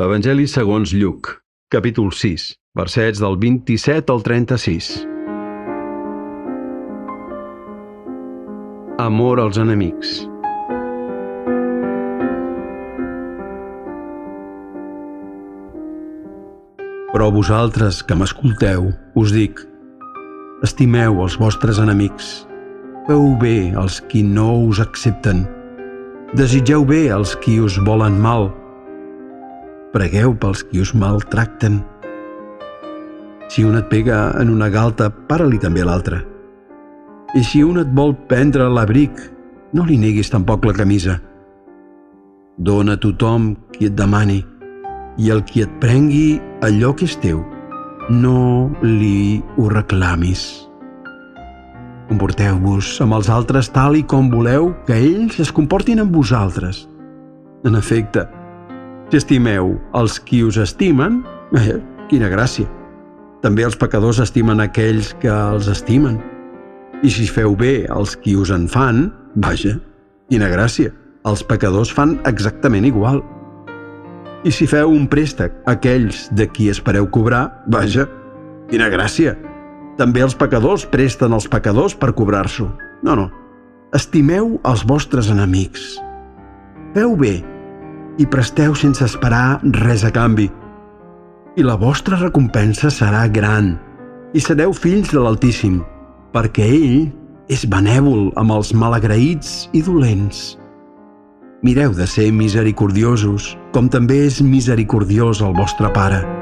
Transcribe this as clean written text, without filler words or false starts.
Evangeli segons Lluc, capítol 6, versets del 27 al 36. Amor als enemics. Però vosaltres que m'escolteu, us dic, estimeu els vostres enemics, feu bé als qui no us accepten, desitgeu bé als qui us volen mal, pregueu pels qui us maltracten. Si un et pega en una galta, para-li també l'altra. I si un et vol prendre l'abric, no li neguis tampoc la camisa. Dóna a tothom qui et demani, i el qui et prengui allò que és teu, no li ho reclamis. Comporteu-vos amb els altres tal i com voleu que ells es comportin amb vosaltres. En efecte, si estimeu els qui us estimen, quina gràcia. També els pecadors estimen aquells que els estimen. I si feu bé als qui us en fan, vaja, quina gràcia. Els pecadors fan exactament igual. I si feu un préstec a aquells de qui espereu cobrar, vaja, quina gràcia. També els pecadors presten als pecadors per cobrar-s'ho. No. Estimeu els vostres enemics. Feu bé i presteu sense esperar res a canvi. I la vostra recompensa serà gran i sereu fills de l'Altíssim, perquè ell és benèvol amb els malagraïts i dolents. Mireu de ser misericordiosos, com també és misericordiós el vostre Pare.